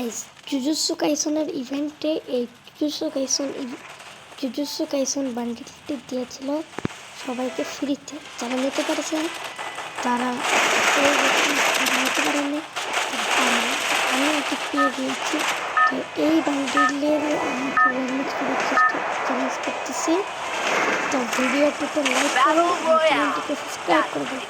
Guys jujutsu কাইসনের ইভেন্টে এই jujutsu কাইসন বান্ডিলটি দিয়েছিল সবাইকে ফ্রিতে। যারা নিতে পারছেন তারা নিতে পারেননি, আমি এটি পেয়ে গিয়েছি। তো এই বান্ডিলের আমাকে রেমিক্স করার চ্যালেঞ্জ করতেছি। তো ভিডিওটিতে লাইক করুন, চ্যানেলটিকে সাবস্ক্রাইব করবেন।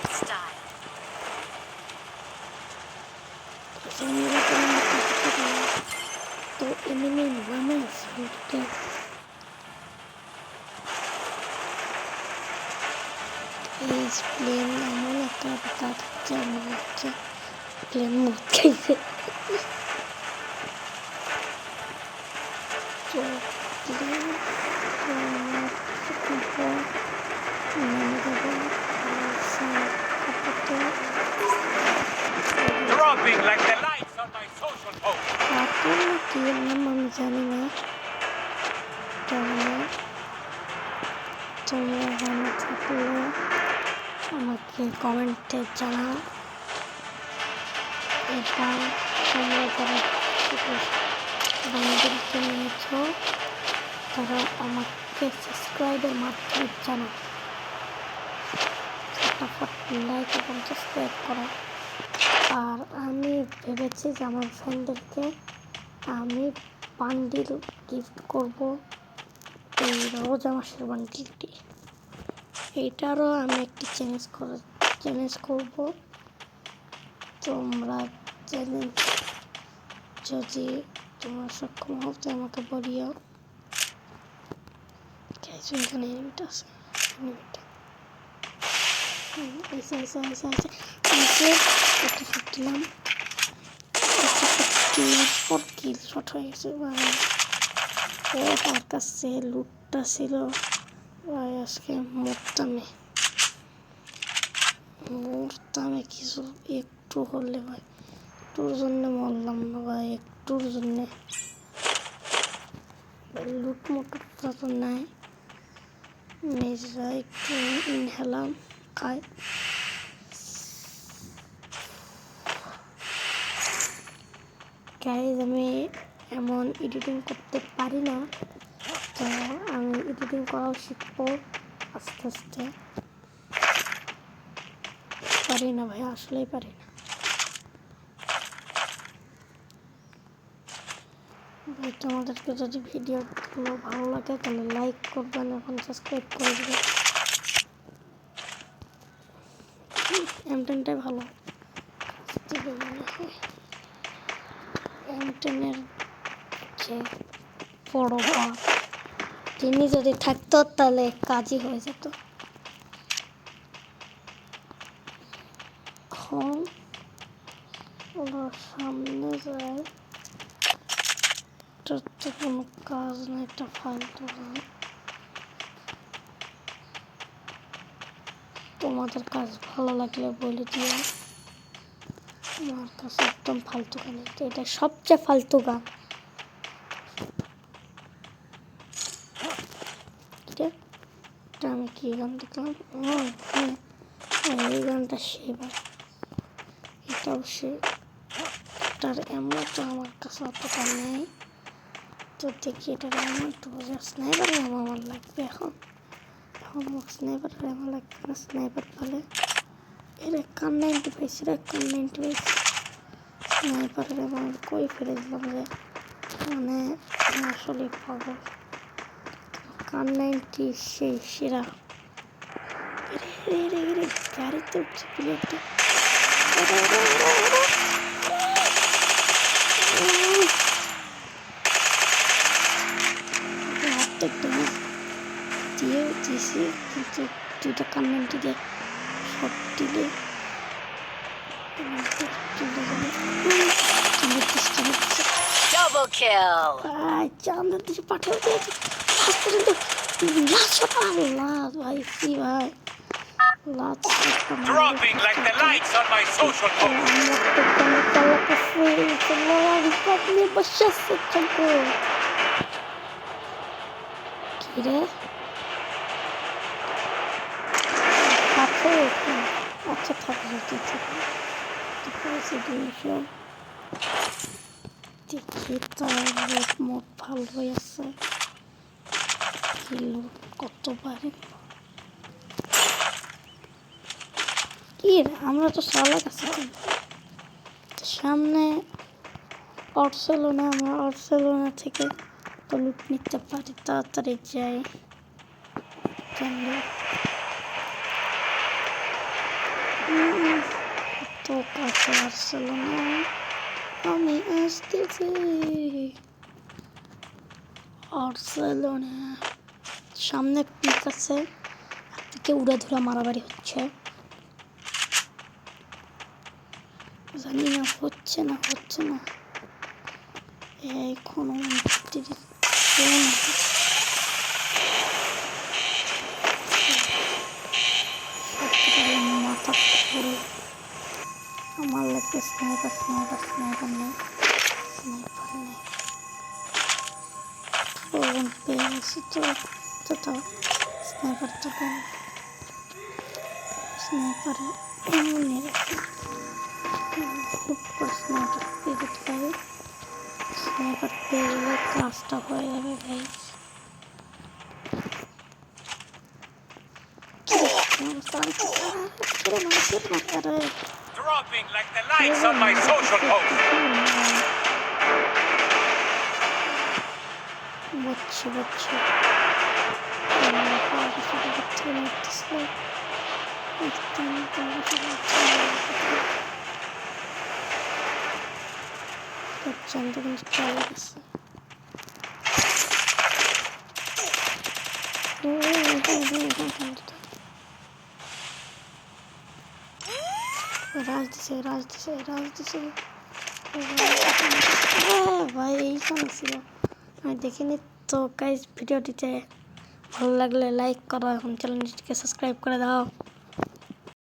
তো এনিমি নামে ফ্রিতে এই প্লেন এমন একটা কাজ হচ্ছে, মনে হচ্ছে প্লেন মত খাইছে। তো plane Dropping like the lights on my social post. কি নাম আমি জানি না। তোমরা জানা থাকলে আমাকে কমেন্টে জানাও। এবার তোমরা যারা বান্ডিলকে নিয়েছ তারা আমাকে সাবস্ক্রাইবের মাধ্যমে জানাও। ফটাফট লাইক এবং সাবস্ক্রাইব করো। আর আমি ভেবেছি যে আমার ফ্রেন্ডদেরকে আমি বান্ডিল গিফট করব, এই রোজা মাসের বান্ডিলটি। এইটারও আমি একটি চ্যালেঞ্জ করব। তোমরা চ্যালেঞ্জ যদি তোমরা সক্ষম হও তো আমাকে বলিও। এখানে এনিমিটা আছে, এনিমিটা একটা শট দিলাম, কিল শট হয়ে গেছে ভাই। ও তার কাছে লুটটা ছিল ভাই, আজকে মরতামে কিছু একটু হলে ভাই, একটুর জন্য মরলাম না ভাই, একটুর জন্য। লুট মোটরটা তো নাই, নিজেরা একটু ইনহেলাম খাই। গাইজ আমি এমন এডিটিং করতে পারি না, তো আমি এডিটিং করাও শিখবো আস্তে আস্তে। পারি না ভাই, আসলেই পারি না ভাই। তোমাদেরকে যদি ভিডিওগুলো ভালো লাগে তাহলে লাইক করবেন এবং সাবস্ক্রাইব করে দেবেন। M10টাই ভালো মনে হয়। M10-এর যে বড় তিনি যদি থাকতো তাহলে কাজই হয়ে যেত। এখন ওরা সামনে যায়, তো কোনো কাজ না, একটা ফালতু কাজ। তোমাদের কাজ ভালো লাগলে বলে দিও। আমার কাছে একদম ফালতু গান, এটা সবচেয়ে ফালতু গান। এটা আমি কি গান দেখলাম, এই গানটা সেবার, এটাও সে। এটার এমন তো আমার কাছে অতটা নেই, তো দেখি এটার এমন একটু বোঝা। স্নাইপার আমার লাগবে এখন স্নাইপার আমার লাগবে না। স্নাইপার পালে এর কান 90 পাইছি, স্নাইপারের আমার কই ফেলে দিলাম যে, মানে আসলে পাগল। কান 90 সেই সেরা। গাড়িতে উঠছে প্লেয়ারটা, দিয়েছি কিন্তু দুইটা কান 90 দিয়ে শট দিলে Double kill. চাঁদের দেশে পাঠিয়ে দিয়েছে। ভাই সি ভাই Dropping like the lights on my social post. কিরে আচ্ছা থাকবে, দেখি তার রুট মোট ভালোই আছে। কি লুট কত পারে কি রে, আমরা তো সালা কাছে সামনে বার্সেলোনা, আমরা বার্সেলোনা থেকে তো লুট নিতে পারি। তাড়াতাড়ি যাই। তো কাছে বার্সেলোনা, আমি আসতেছি। বার্সেলোনা সামনে পিক আছে, পিকে উড়াধুরা মারামারি হচ্ছে। জানি না হচ্ছে না এখনো মাথা পুরো আমার লাগবে। স্নাইপার নেই, পেয়ে গেছি তো স্নাইপার তো স্নাইপারে এমনই রাখি। খুব করে স্নাইপার পেয়ে যেতে পারি। স্নাইপার পেয়ে গেলে কাজটা হয়ে যাবে ভাই। Dropping like the lights on my social post. বুঝছি কিন্তু চলে গেছে। রাজ দিছে ভাই। এইখানে ছিল, আমি দেখিনি তো। গাইস ভিডিওটিতে ভালো লাগলে লাইক করো, এখন চ্যানেলটিকে সাবস্ক্রাইব করে দাও।